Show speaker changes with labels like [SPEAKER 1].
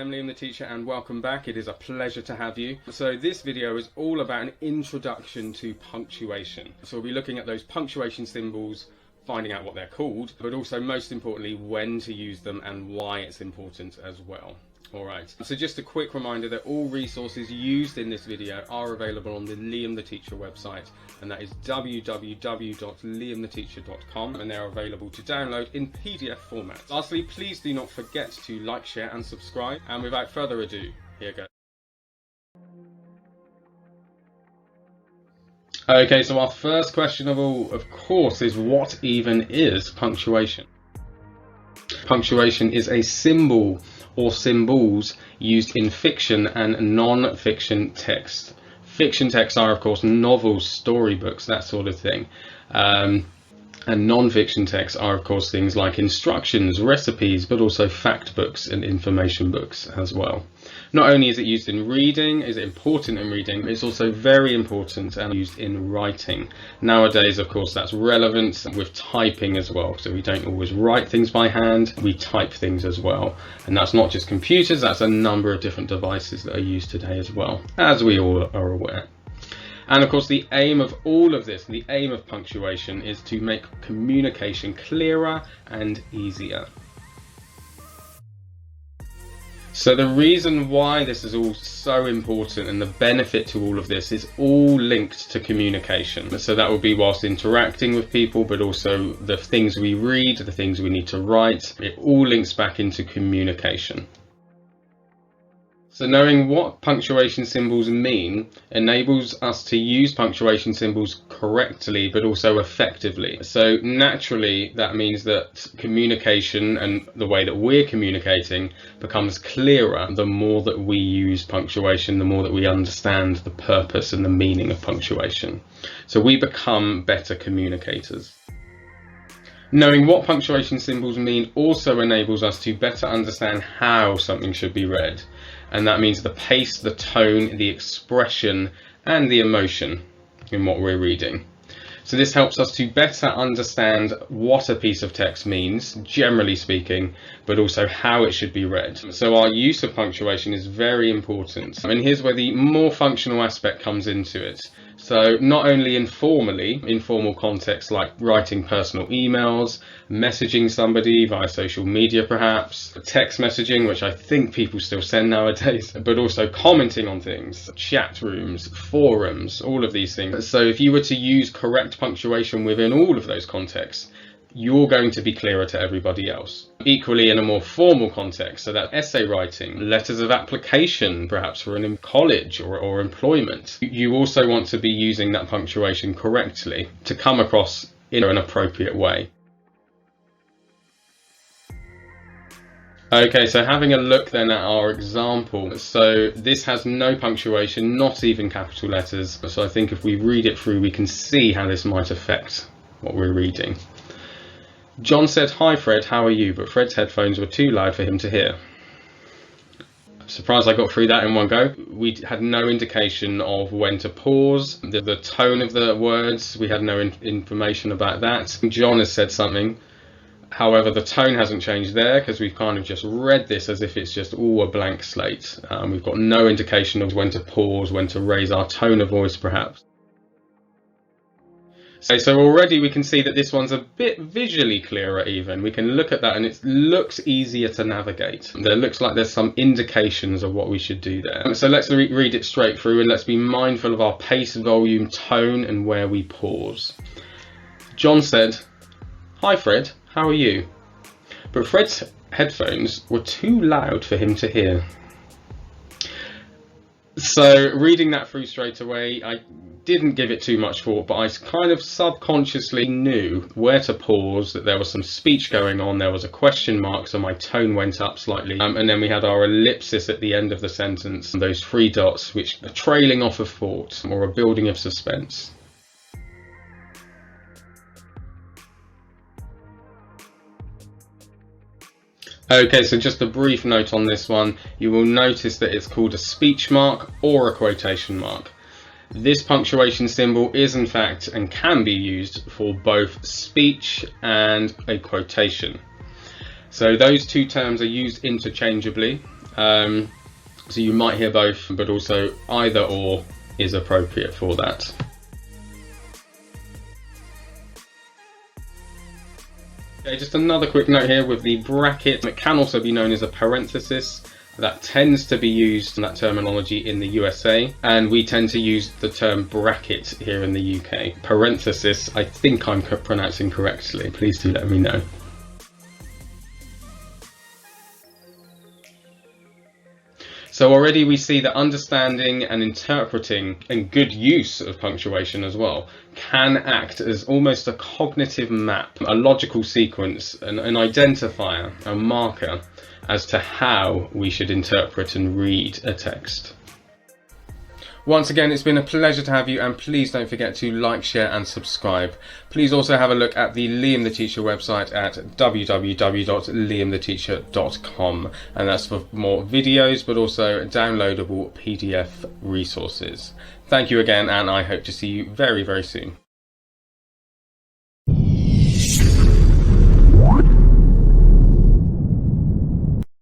[SPEAKER 1] I'm Liam the teacher and welcome back. It is a pleasure to have you. So this video is all about an introduction to punctuation. So we'll be looking at those punctuation symbols, finding out what they're called, but also most importantly when to use them and why it's important as well. Alright, so just a quick reminder that all resources used in this video are available on the Liam the Teacher website, and that is www.liamtheteacher.com, and they're available to download in PDF format. Lastly, please do not forget to like, share and subscribe, and without further ado, here goes. Okay, so our first question of all, of course, is what even is punctuation? Punctuation is a symbol or symbols used in fiction and non-fiction text. Fiction texts are, of course, novels, storybooks, that sort of thing. And non-fiction texts are, of course, things like instructions, recipes, but also fact books and information books as well. Not only is it used in reading, is it important in reading, it's also very important and used in writing. Nowadays, of course, that's relevant with typing as well. So we don't always write things by hand, we type things as well. And that's not just computers, that's a number of different devices that are used today as well, as we all are aware. And of course, the aim of all of this, the aim of punctuation, is to make communication clearer and easier. So the reason why this is all so important and the benefit to all of this is all linked to communication. So that will be whilst interacting with people, but also the things we read, the things we need to write, it all links back into communication. So knowing what punctuation symbols mean enables us to use punctuation symbols correctly but also effectively. So naturally that means that communication and the way that we're communicating becomes clearer the more that we use punctuation, the more that we understand the purpose and the meaning of punctuation. So we become better communicators. Knowing what punctuation symbols mean also enables us to better understand how something should be read. And that means the pace, the tone, the expression, and the emotion in what we're reading. So this helps us to better understand what a piece of text means, generally speaking, but also how it should be read. So our use of punctuation is very important. And here's where the more functional aspect comes into it. So not only informal contexts like writing personal emails, messaging somebody via social media perhaps, text messaging, which I think people still send nowadays, but also commenting on things, chat rooms, forums, all of these things. So if you were to use correct punctuation within all of those contexts, you're going to be clearer to everybody else. Equally in a more formal context, so that's essay writing, letters of application, perhaps for in college or employment. You also want to be using that punctuation correctly to come across in an appropriate way. Okay, so having a look then at our example. So this has no punctuation, not even capital letters. So I think if we read it through, we can see how this might affect what we're reading. John said, "Hi Fred, how are you?" But Fred's headphones were too loud for him to hear. I'm surprised I got through that in one go. We had no indication of when to pause, the tone of the words, we had no information about that. John has said something, however the tone hasn't changed there because we've kind of just read this as if it's just all a blank slate. We've got no indication of when to pause, when to raise our tone of voice perhaps. So already we can see that this one's a bit visually clearer even. We can look at that and it looks easier to navigate. There looks like there's some indications of what we should do there. So let's read it straight through and let's be mindful of our pace, volume, tone and where we pause. John said, "Hi Fred, how are you?" But Fred's headphones were too loud for him to hear. So reading that through straight away, I didn't give it too much thought, but I kind of subconsciously knew where to pause, that there was some speech going on, there was a question mark, so my tone went up slightly, and then we had our ellipsis at the end of the sentence, those three dots which are trailing off of thought or a building of suspense. Okay, so just a brief note on this one. You will notice that it's called a speech mark or a quotation mark. This punctuation symbol is in fact and can be used for both speech and a quotation. So those two terms are used interchangeably. So you might hear both, but also either or is appropriate for that. Okay, just another quick note here with the bracket. It can also be known as a parenthesis. That tends to be used, that terminology, in the USA, and we tend to use the term bracket here in the UK. Parenthesis, I think I'm pronouncing correctly. Please do let me know. So already we see that understanding and interpreting and good use of punctuation as well can act as almost a cognitive map, a logical sequence, an identifier, a marker as to how we should interpret and read a text. Once again, it's been a pleasure to have you, and please don't forget to like, share and subscribe. Please also have a look at the Liam the Teacher website at www.liamtheteacher.com, and that's for more videos but also downloadable PDF resources. Thank you again, and I hope to see you very, very soon.